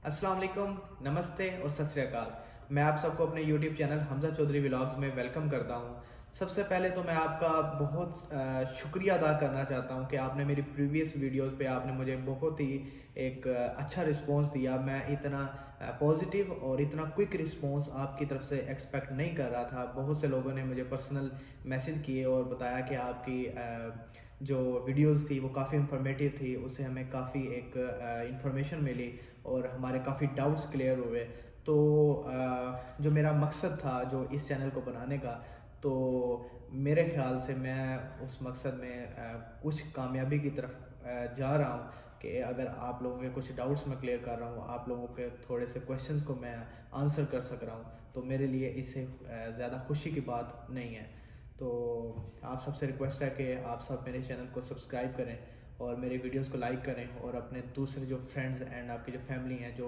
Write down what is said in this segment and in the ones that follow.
अस्सलाम वालेकुम, नमस्ते और सत श्री अकाल। मैं आप सबको अपने YouTube channel Hamza Chaudhary vlogs में वेलकम करता हूँ। सबसे पहले तो मैं आपका बहुत शुक्रिया अदा करना चाहता हूँ कि आपने मेरी प्रीवियस वीडियोस पे आपने मुझे बहुत ही एक अच्छा रिस्पांस दिया। मैं इतना पॉजिटिव और इतना क्विक रिस्पांस आपकी तरफ से एक्सपेक्ट नहीं कर रहा था। बहुत से लोगों ने मुझे पर्सनल मैसेज किए और बताया कि आपकी जो वीडियोस थी वो काफ़ी इंफॉर्मेटिव थी, उससे हमें काफ़ी एक इंफॉर्मेशन मिली और हमारे काफ़ी डाउट्स क्लियर हुए। तो जो मेरा मकसद था जो इस चैनल को बनाने का, तो मेरे ख़्याल से मैं उस मकसद में कुछ कामयाबी की तरफ जा रहा हूँ कि अगर आप लोगों के कुछ डाउट्स मैं क्लियर कर रहा हूँ, आप लोगों के थोड़े से क्वेश्चंस को मैं आंसर कर सक रहा हूँ, तो मेरे लिए इससे ज़्यादा खुशी की बात नहीं है। तो आप सबसे रिक्वेस्ट है कि आप सब मेरे चैनल को सब्सक्राइब करें और मेरे वीडियोस को लाइक करें और अपने दूसरे जो फ्रेंड्स एंड आपकी जो फैमिली हैं जो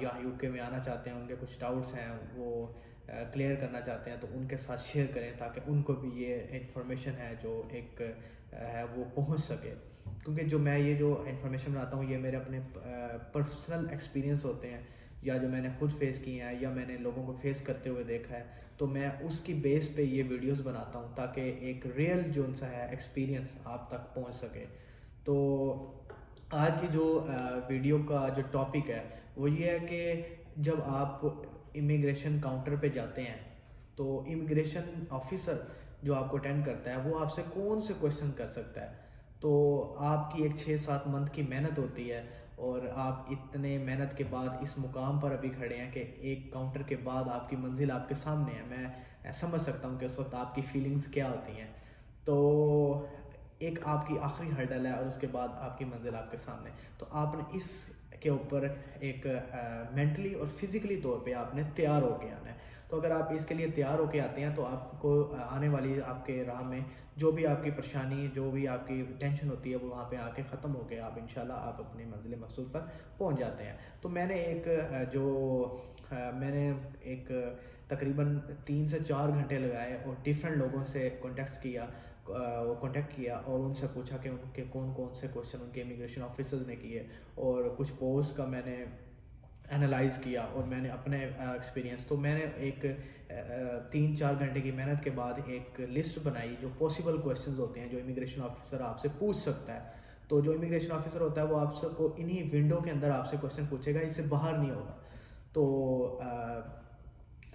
यहाँ यूके में आना चाहते हैं, उनके कुछ डाउट्स हैं वो क्लियर करना चाहते हैं, तो उनके साथ शेयर करें ताकि उनको भी ये इन्फॉर्मेशन है जो एक है वो पहुंच सके। क्योंकि जो मैं ये जो इन्फॉर्मेशन बनाता हूँ ये मेरे अपने पर्सनल एक्सपीरियंस होते हैं, या जो मैंने खुद फेस किए हैं या मैंने लोगों को फेस करते हुए देखा है, तो मैं उसकी बेस पे ये वीडियोस बनाता हूँ ताकि एक रियल जो सा है एक्सपीरियंस आप तक पहुँच सके। तो आज की जो वीडियो का जो टॉपिक है वो ये है कि जब आप इमिग्रेशन काउंटर पे जाते हैं तो इमिग्रेशन ऑफिसर जो आपको अटेंड करता है वो आपसे कौन से क्वेश्चन कर सकता है। तो आपकी एक 6-7 मंथ की मेहनत होती है और आप इतने मेहनत के बाद इस मुकाम पर अभी खड़े हैं कि एक काउंटर के बाद आपकी मंजिल आपके सामने है। मैं समझ सकता हूँ कि उस वक्त आपकी फीलिंग्स क्या होती हैं। तो एक आपकी आखिरी हर्डल है और उसके बाद आपकी मंजिल आपके सामने। तो आपने इस के ऊपर एक मेंटली और फिजिकली तौर पे आपने तैयार होके आना है। तो अगर आप इसके लिए तैयार होके आते हैं तो आपको आने वाली आपके राह में जो भी आपकी परेशानी, जो भी आपकी टेंशन होती है वो वहाँ पे आके ख़त्म होके आप इंशाल्लाह आप अपनी मंजिल मकसूद पर पहुँच जाते हैं। तो मैंने एक तकरीबन 3 से 4 घंटे लगाए और डिफरेंट लोगों से कॉन्टेक्ट किया और उनसे पूछा कि उनके कौन कौन से क्वेश्चन उनके इमिग्रेशन ऑफिसर्स ने किए, और कुछ पोस्ट का मैंने एनालाइज़ किया और मैंने अपने एक्सपीरियंस, तो मैंने एक 3-4 घंटे की मेहनत के बाद एक लिस्ट बनाई जो पॉसिबल क्वेश्चंस होते हैं जो इमिग्रेशन ऑफिसर आपसे पूछ सकता है। तो जो इमिग्रेशन ऑफिसर होता है वो आपको इन्हीं विंडो के अंदर आपसे क्वेश्चन पूछेगा, इससे बाहर नहीं होगा। तो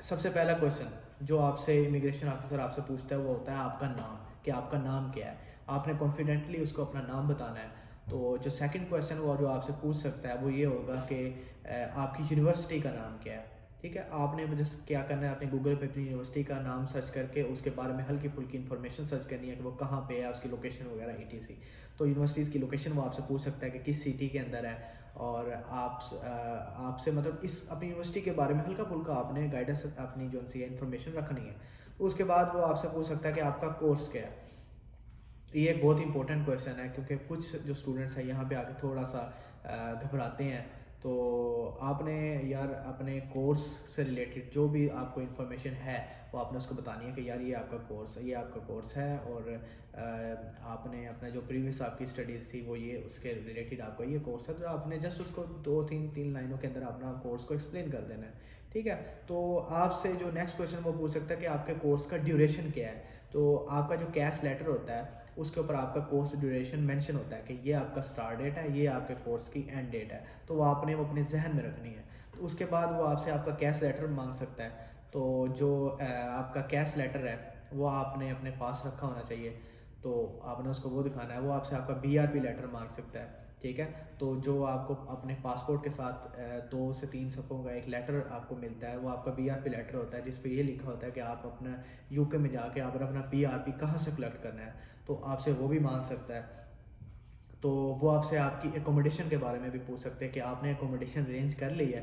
सबसे पहला क्वेश्चन जो आपसे इमिग्रेशन ऑफिसर आपसे पूछता है वो होता है आपका नाम, कि आपका नाम क्या है। आपने कॉन्फिडेंटली उसको अपना नाम बताना है। तो जो सेकंड क्वेश्चन वो जो आपसे पूछ सकता है वो ये होगा कि आपकी यूनिवर्सिटी का नाम क्या है। ठीक है, आपने जस्ट क्या करना है, अपने गूगल पे अपनी यूनिवर्सिटी का नाम सर्च करके उसके बारे में हल्की फुल्की इन्फॉर्मेशन सर्च करनी है कि वो कहाँ पे है, उसकी लोकेशन वगैरह ETC। तो यूनिवर्सिटीज़ की लोकेशन वो आपसे पूछ सकता है कि किस सिटी के अंदर है, और आपसे मतलब इस अपनी यूनिवर्सिटी के बारे में हल्का फुल्का आपने गाइडेंस अपनी जो सी इन्फॉर्मेशन रखनी है। उसके बाद वो आपसे पूछ सकता है कि आपका कोर्स क्या है। ये एक बहुत इंपॉर्टेंट क्वेश्चन है क्योंकि कुछ जो स्टूडेंट्स हैं यहाँ पे आके थोड़ा सा घबराते हैं। तो आपने यार अपने कोर्स से रिलेटेड जो भी आपको इन्फॉर्मेशन है वो आपने उसको बतानी है कि यार ये आपका कोर्स है, और आपने अपना जो प्रीवियस आपकी स्टडीज़ थी वो ये उसके रिलेटेड आपका ये कोर्स है। तो आपने जस्ट उसको 2-3 लाइनों के अंदर अपना कोर्स को एक्सप्लेन कर देना है। ठीक है, तो आपसे जो नेक्स्ट क्वेश्चन वो पूछ सकता है कि आपके कोर्स का ड्यूरेशन क्या है। तो आपका जो कैश लेटर होता है उसके ऊपर आपका कोर्स ड्यूरेशन मेंशन होता है कि ये आपका स्टार्ट डेट है, ये आपके कोर्स की एंड डेट है। तो वो आपने वो अपने जहन में रखनी है। तो उसके बाद वो आपसे आपका कैश लेटर मांग सकता है। तो जो आपका कैश लेटर है वो आपने अपने पास रखा होना चाहिए। तो आपने उसको वो दिखाना है। वो आपसे आपका BRP लेटर मांग सकता है। ठीक है, तो जो आपको अपने पासपोर्ट के साथ 2 से 3 सफ़ों का एक लेटर आपको मिलता है वो आपका BRP लेटर होता है, जिस पे ये लिखा होता है कि आप अपना यूके में जाके आप अपना BRP कहाँ से कलेक्ट करना है। तो आपसे वो भी मांग सकता है। तो वो आपसे आपकी एकोमोडेशन के बारे में भी पूछ सकते हैं कि आपने एकोमोडेशन अरेंज कर ली है।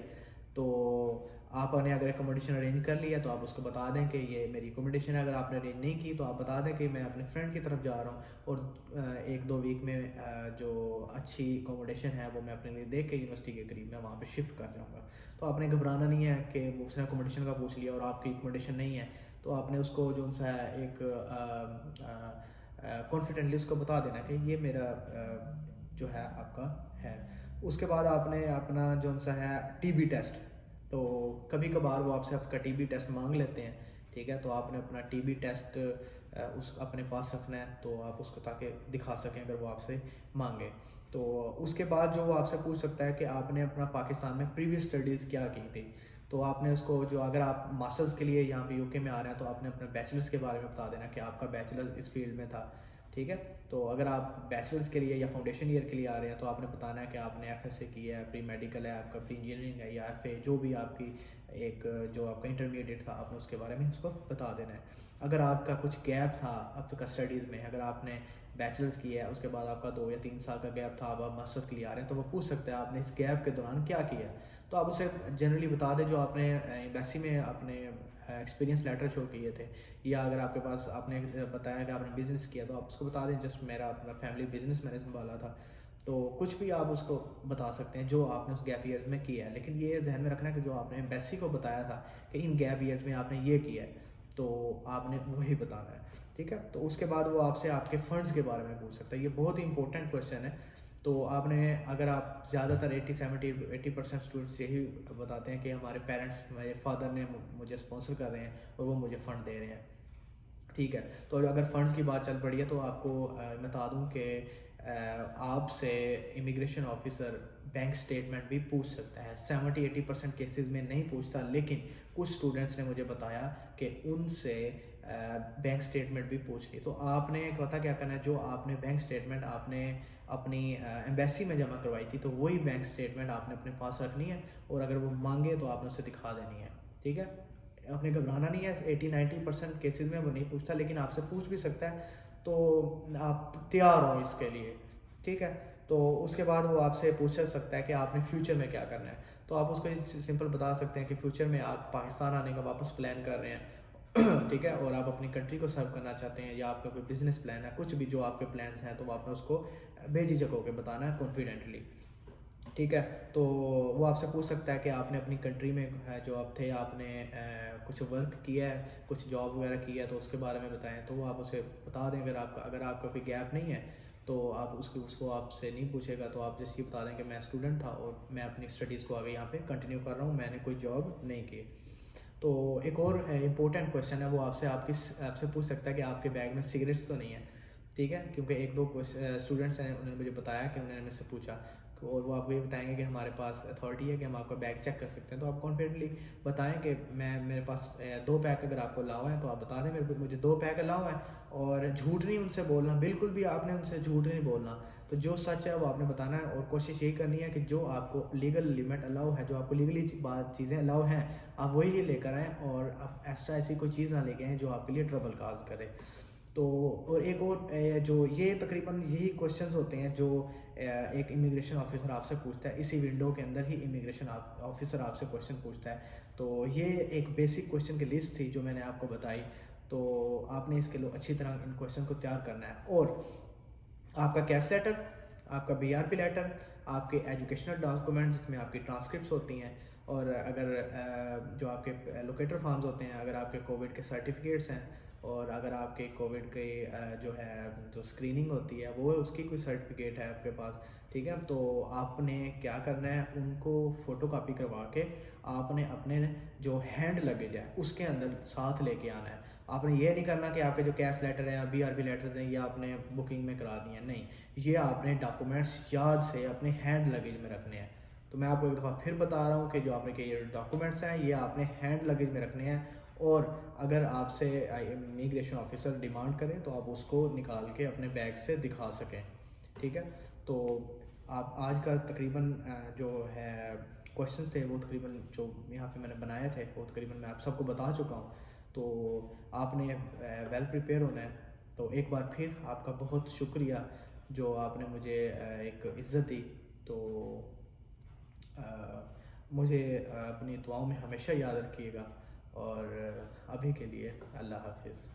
तो आपने अगर एकोमोडेशन अरेंज कर लिया तो आप उसको बता दें कि ये मेरी एकोमोडेशन है। अगर आपने अरेंज नहीं की तो आप बता दें कि मैं अपने फ्रेंड की तरफ जा रहा हूँ और 1-2 वीक में जो अच्छी एकोमोडेशन है वो मैं अपने लिए देख के यूनिवर्सिटी के करीब मैं वहाँ पे शिफ्ट कर जाऊँगा। तो आपने घबराना नहीं है कि उसने एकोमोडेशन का पूछ लिया और आपकी एकोमोडेशन नहीं है, तो आपने उसको जो सा एक कॉन्फिडेंटली उसको बता देना कि ये मेरा जो है आपका है। उसके बाद आपने अपना जो सा है टीबी टेस्ट, तो कभी कभार वो आपसे आपका टीबी टेस्ट मांग लेते हैं, ठीक है। तो आपने अपना टीबी टेस्ट उस अपने पास रखना है, तो आप उसको ताकि दिखा सकें अगर वो आपसे मांगे। तो उसके बाद जो वो आपसे पूछ सकता है कि आपने अपना पाकिस्तान में प्रीवियस स्टडीज़ क्या की थी। तो आपने उसको जो अगर आप मास्टर्स के लिए यहाँ पे यूके में आ रहे हैं तो आपने अपने बैचलर्स के बारे में बता देना कि आपका बैचलर्स इस फील्ड में था, ठीक है। तो अगर आप बैचलर्स के लिए या फाउंडेशन ईयर के लिए आ रहे हैं तो आपने बताना है कि आपने एफएसए की है, प्री मेडिकल है, आपका प्री इंजीनियरिंग है या एफए, जो भी आपकी एक जो आपका इंटरमीडिएट था आपने उसके बारे में उसको बता देना है। अगर आपका कुछ गैप था आपका स्टडीज़ में, अगर आपने बैचलर्स किया है उसके बाद आपका 2 या 3 साल का गैप था, अब आप मास्टर्स के लिए आ रहे हैं, तो वो पूछ सकते हैं आपने इस गैप के दौरान क्या किया है। तो आप उसे जनरली बता दें जो आपने एम्बेसी में अपने एक्सपीरियंस लेटर शो किए थे, या अगर आपके पास आपने बताया कि आपने बिज़नेस किया तो आप उसको बता दें जस्ट मेरा अपना फैमिली बिजनेस मैंने संभाला था। तो कुछ भी आप उसको बता सकते हैं जो आपने उस गैप ईयर में किया है, लेकिन ये जहन में रखना है कि जो आपने एम्बेसी को बताया था कि इन गैप ईयर में आपने ये किया है, तो आपने वही बताना है, ठीक है। तो उसके बाद वो आपसे आपके फ़ंड्स के बारे में पूछ सकता है, ये बहुत ही इंपॉर्टेंट क्वेश्चन है। तो आपने अगर आप ज़्यादातर 80-70-80% स्टूडेंट्स यही बताते हैं कि हमारे पेरेंट्स, मेरे फादर ने मुझे स्पॉन्सर कर रहे हैं और वो मुझे फ़ंड दे रहे हैं, ठीक है। तो अगर फ़ंड्स की बात चल पड़ी है तो आपको बता दूं कि आपसे इमिग्रेशन ऑफिसर बैंक स्टेटमेंट भी पूछ सकता है। 70-80% केसेस में नहीं पूछता, लेकिन कुछ स्टूडेंट्स ने मुझे बताया कि उनसे बैंक स्टेटमेंट भी पूछ ली। तो आपने पता क्या करना है, जो आपने बैंक स्टेटमेंट आपने अपनी एम्बेसी में जमा करवाई थी तो वही बैंक स्टेटमेंट आपने अपने पास रखनी है, और अगर वो मांगे तो आपने उसे दिखा देनी है, ठीक है। आपने घबराना नहीं है, 80-90% केसेस में वो नहीं पूछता, लेकिन आपसे पूछ भी सकता है, तो आप तैयार हो इसके लिए, ठीक है। तो उसके बाद वो आपसे पूछ सकता है कि आपने फ्यूचर में क्या करना है, तो आप उसको सिंपल बता सकते हैं कि फ्यूचर में आप पाकिस्तान आने का वापस प्लान कर रहे हैं ठीक है, और आप अपनी कंट्री को सर्व करना चाहते हैं, या आपका कोई बिजनेस प्लान है, कुछ भी जो आपके प्लान्स हैं, तो आपने उसको बेझिझक होकर बताना है कॉन्फिडेंटली, ठीक है। तो वो आपसे पूछ सकता है कि आपने अपनी कंट्री में जो आप थे आपने कुछ वर्क किया है, कुछ जॉब वगैरह की है, तो उसके बारे में बताएं। तो वो आप उसे बता दें, अगर आपका कोई गैप नहीं है तो आप उसको आपसे नहीं पूछेगा, तो आप जैसे ये बता दें कि मैं स्टूडेंट था और मैं अपनी स्टडीज़ को आगे यहाँ पे कंटिन्यू कर रहा हूँ, मैंने कोई जॉब नहीं की। तो एक और इम्पोर्टेंट क्वेश्चन है, वो आपसे पूछ सकता है कि आपके बैग में सिगरेट्स तो नहीं है, ठीक है। क्योंकि एक दो स्टूडेंट्स हैं, उन्होंने मुझे बताया कि उन्होंने मुझसे पूछा, और वो आपको ये बताएंगे कि हमारे पास अथॉरिटी है कि हम आपका बैग चेक कर सकते हैं। तो आप कॉन्फिडेंटली बताएं कि मेरे पास 2 पैक अगर आपको अलाउ है तो आप बता दें मुझे 2 पैक अलाउ है, और झूठ नहीं उनसे बोलना, बिल्कुल भी आपने उनसे झूठ नहीं बोलना। तो जो सच है वो आपने बताना है, और कोशिश यही करनी है कि जो आपको लीगल लिमिट अलाउ है, जो आपको लीगली चीज़ें अलाउ हैं, आप वही लेकर आएँ, और आप एक्स्ट्रा ऐसी कोई चीज़ ना लेके आएँ जो आपके लिए ट्रबल काज करे। तो और एक और जो ये तकरीबन यही क्वेश्चंस होते हैं जो एक इमिग्रेशन ऑफिसर आपसे पूछता है, इसी विंडो के अंदर ही इमिग्रेशन ऑफिसर आपसे क्वेश्चन पूछता है। तो ये एक बेसिक क्वेश्चन की लिस्ट थी जो मैंने आपको बताई। तो आपने इसके लिए अच्छी तरह इन क्वेश्चन को तैयार करना है, और आपका कैश लेटर, आपका बीआरपी लेटर, आपके एजुकेशनल डॉक्यूमेंट जिसमें आपकी ट्रांसक्रिप्ट्स होती हैं, और अगर जो आपके लोकेटर फॉर्म्स होते हैं, अगर आपके कोविड के सर्टिफिकेट्स हैं, और अगर आपके कोविड के जो है जो स्क्रीनिंग होती है वो उसकी कोई सर्टिफिकेट है आपके पास, ठीक है। तो आपने क्या करना है, उनको फ़ोटो कापी करवा के आपने अपने जो हैंड लगेज है उसके अंदर साथ लेके आना है। आपने ये नहीं करना कि आपके जो कैश लेटर हैं, बीआरपी लेटर्स हैं, ये आपने बुकिंग में करा दिए हैं, नहीं, ये आपने डॉक्यूमेंट्स याद से अपने हैंड लगेज में रखने हैं। तो मैं आपको एक दफ़ा फिर बता रहा हूँ कि जो आपने के ये डॉक्यूमेंट्स हैं ये आपने हैंड लगेज में रखने हैं, और अगर आपसे इमिग्रेशन ऑफिसर डिमांड करें तो आप उसको निकाल के अपने बैग से दिखा सकें, ठीक है। तो आप आज का तकरीबन जो है क्वेश्चन थे वो तकरीबन जो यहाँ पे मैंने बनाए थे वो तकरीबन मैं आप सबको बता चुका हूँ। तो आपने वेल प्रिपेयर होना है। तो एक बार फिर आपका बहुत शुक्रिया जो आपने मुझे एक इज़्ज़त दी। तो मुझे अपनी दुआओं में हमेशा याद रखिएगा, और अभी के लिए अल्लाह हाफिज़।